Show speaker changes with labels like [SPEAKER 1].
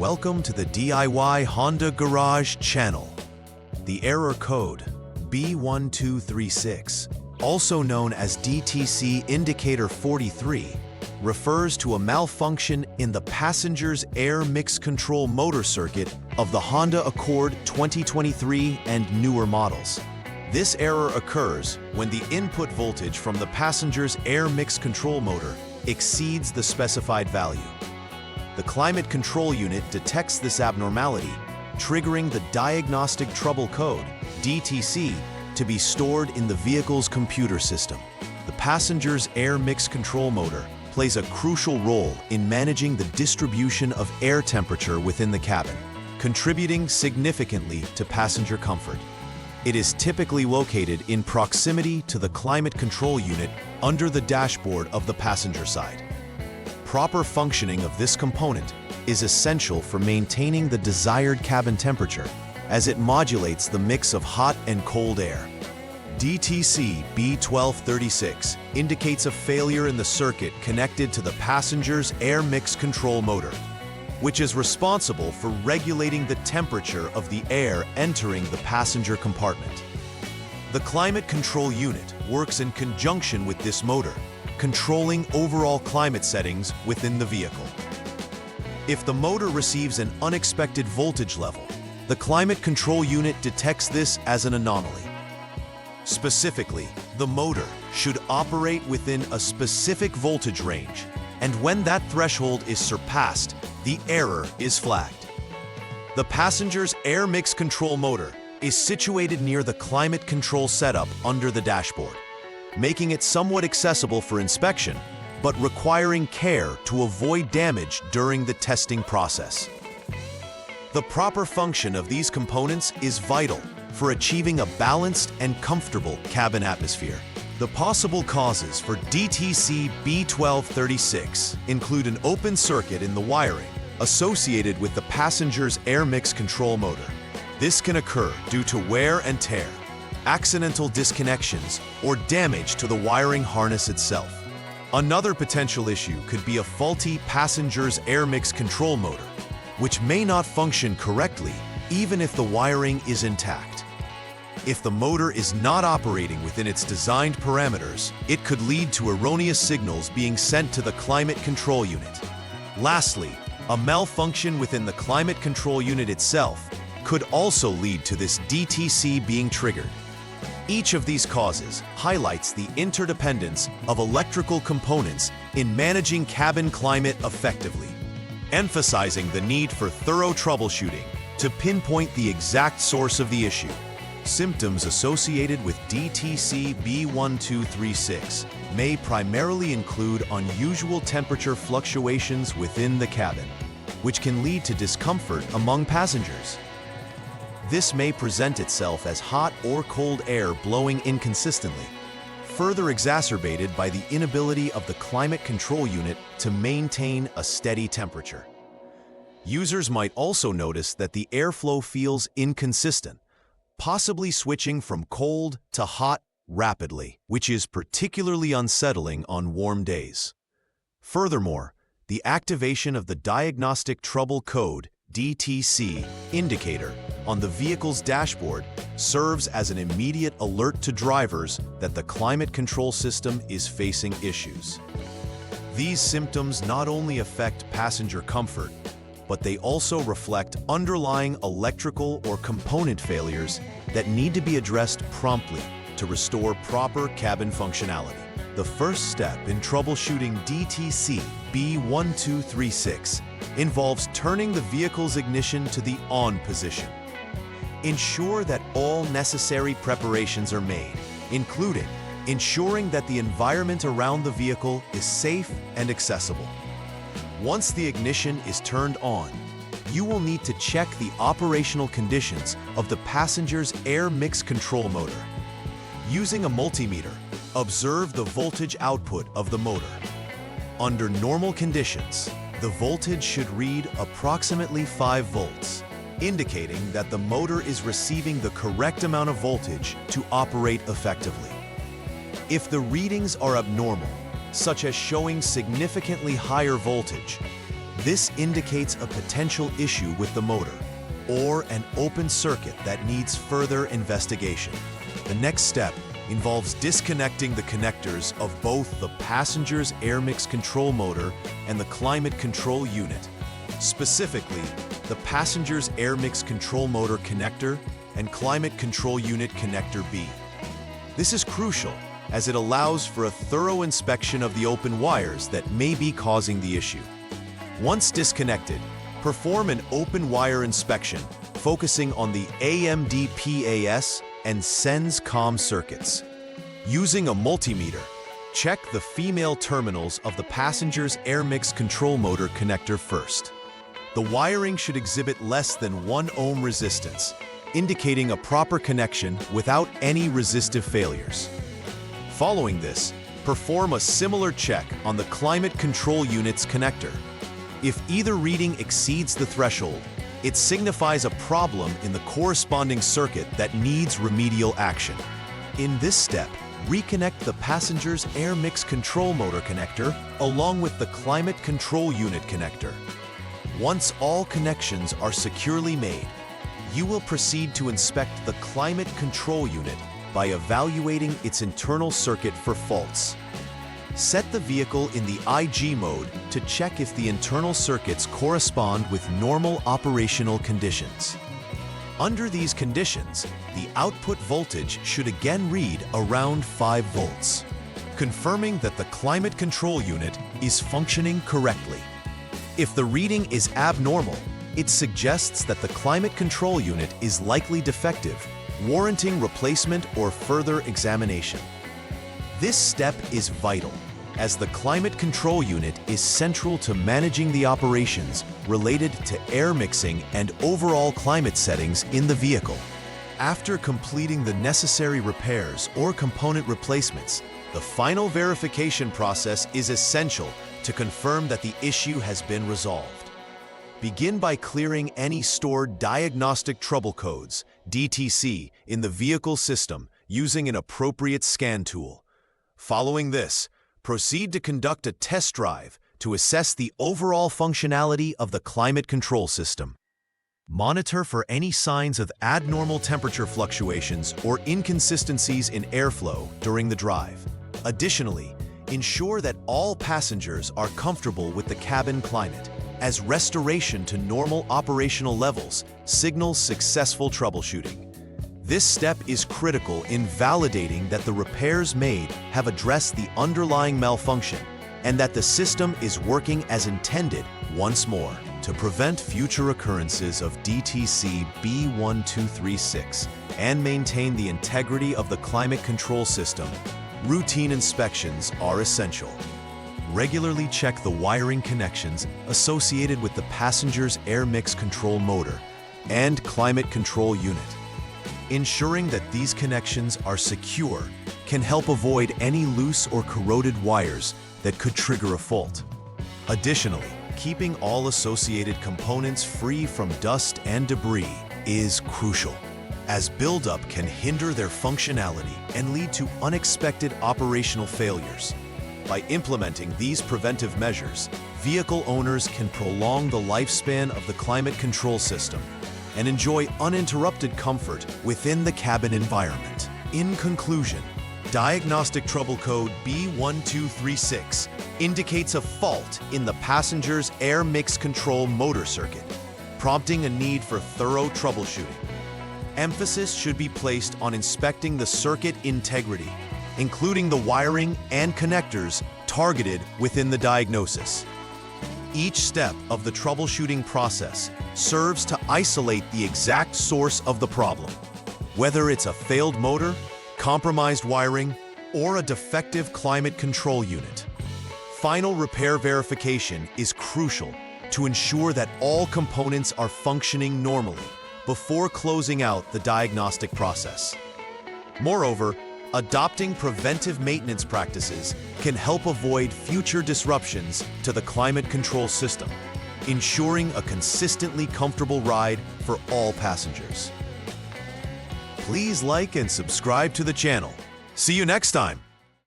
[SPEAKER 1] Welcome to the DIY Honda Garage channel. The error code B1236, also known as DTC indicator 43, refers to a malfunction in the passenger's air mix control motor circuit of the Honda Accord 2023 and newer models. This error occurs when the input voltage from the passenger's air mix control motor exceeds the specified value. The climate control unit detects this abnormality, triggering the Diagnostic Trouble Code (DTC) to be stored in the vehicle's computer system. The passenger's air mix control motor plays a crucial role in managing the distribution of air temperature within the cabin, contributing significantly to passenger comfort. It is typically located in proximity to the climate control unit under the dashboard of the passenger side. Proper functioning of this component is essential for maintaining the desired cabin temperature, as it modulates the mix of hot and cold air. DTC B1236 indicates a failure in the circuit connected to the passenger's air mix control motor, which is responsible for regulating the temperature of the air entering the passenger compartment. The climate control unit works in conjunction with this motor, controlling overall climate settings within the vehicle. If the motor receives an unexpected voltage level, the climate control unit detects this as an anomaly. Specifically, the motor should operate within a specific voltage range, and when that threshold is surpassed, the error is flagged. The passenger's air mix control motor is situated near the climate control setup under the dashboard, making it somewhat accessible for inspection, but requiring care to avoid damage during the testing process. The proper function of these components is vital for achieving a balanced and comfortable cabin atmosphere. The possible causes for DTC B1236 include an open circuit in the wiring associated with the passenger's air mix control motor. This can occur due to wear and tear, accidental disconnections, or damage to the wiring harness itself. Another potential issue could be a faulty passenger's air mix control motor, which may not function correctly even if the wiring is intact. If the motor is not operating within its designed parameters, it could lead to erroneous signals being sent to the climate control unit. Lastly, a malfunction within the climate control unit itself could also lead to this DTC being triggered. Each of these causes highlights the interdependence of electrical components in managing cabin climate effectively, emphasizing the need for thorough troubleshooting to pinpoint the exact source of the issue. Symptoms associated with DTC B1236 may primarily include unusual temperature fluctuations within the cabin, which can lead to discomfort among passengers. This may present itself as hot or cold air blowing inconsistently, further exacerbated by the inability of the climate control unit to maintain a steady temperature. Users might also notice that the airflow feels inconsistent, possibly switching from cold to hot rapidly, which is particularly unsettling on warm days. Furthermore, the activation of the Diagnostic Trouble Code (DTC) indicator on the vehicle's dashboard serves as an immediate alert to drivers that the climate control system is facing issues. These symptoms not only affect passenger comfort, but they also reflect underlying electrical or component failures that need to be addressed promptly to restore proper cabin functionality. The first step in troubleshooting DTC B1236 involves turning the vehicle's ignition to the on position. Ensure that all necessary preparations are made, including ensuring that the environment around the vehicle is safe and accessible. Once the ignition is turned on, you will need to check the operational conditions of the passenger's air mix control motor. Using a multimeter, observe the voltage output of the motor. Under normal conditions, the voltage should read approximately 5 volts, indicating that the motor is receiving the correct amount of voltage to operate effectively. If the readings are abnormal, such as showing significantly higher voltage, This indicates a potential issue with the motor or an open circuit that needs further investigation. The next step involves disconnecting the connectors of both the passenger's air mix control motor and the climate control unit. Specifically, the passenger's air mix control motor connector and climate control unit connector B. This is crucial as it allows for a thorough inspection of the open wires that may be causing the issue. Once disconnected, perform an open wire inspection focusing on the AMD-PAS and SENS-COM circuits. Using a multimeter, check the female terminals of the passenger's air mix control motor connector first. The wiring should exhibit less than 1 ohm resistance, indicating a proper connection without any resistive failures. Following this, perform a similar check on the climate control unit's connector. If either reading exceeds the threshold, it signifies a problem in the corresponding circuit that needs remedial action. In this step, reconnect the passenger's air mix control motor connector along with the climate control unit connector. Once all connections are securely made, you will proceed to inspect the climate control unit by evaluating its internal circuit for faults. Set the vehicle in the IG mode to check if the internal circuits correspond with normal operational conditions. Under these conditions, the output voltage should again read around 5 volts, confirming that the climate control unit is functioning correctly. If the reading is abnormal, it suggests that the climate control unit is likely defective, warranting replacement or further examination. This step is vital, as the climate control unit is central to managing the operations related to air mixing and overall climate settings in the vehicle. After completing the necessary repairs or component replacements, the final verification process is essential to confirm that the issue has been resolved. Begin by clearing any stored Diagnostic Trouble Codes, DTC, in the vehicle system using an appropriate scan tool. Following this, proceed to conduct a test drive to assess the overall functionality of the climate control system. Monitor for any signs of abnormal temperature fluctuations or inconsistencies in airflow during the drive. Additionally, ensure that all passengers are comfortable with the cabin climate, as restoration to normal operational levels signals successful troubleshooting. This step is critical in validating that the repairs made have addressed the underlying malfunction and that the system is working as intended once more. To prevent future occurrences of DTC B1236 and maintain the integrity of the climate control system, routine inspections are essential. Regularly check the wiring connections associated with the passenger's air mix control motor and climate control unit. Ensuring that these connections are secure can help avoid any loose or corroded wires that could trigger a fault. Additionally, keeping all associated components free from dust and debris is crucial, as buildup can hinder their functionality and lead to unexpected operational failures. By implementing these preventive measures, vehicle owners can prolong the lifespan of the climate control system and enjoy uninterrupted comfort within the cabin environment. In conclusion, Diagnostic Trouble Code B1236 indicates a fault in the passenger's air mix control motor circuit, prompting a need for thorough troubleshooting. Emphasis should be placed on inspecting the circuit integrity, including the wiring and connectors targeted within the diagnosis. Each step of the troubleshooting process serves to isolate the exact source of the problem, whether it's a failed motor, compromised wiring, or a defective climate control unit. Final repair verification is crucial to ensure that all components are functioning normally before closing out the diagnostic process. Moreover, adopting preventive maintenance practices can help avoid future disruptions to the climate control system, ensuring a consistently comfortable ride for all passengers. Please like and subscribe to the channel. See you next time.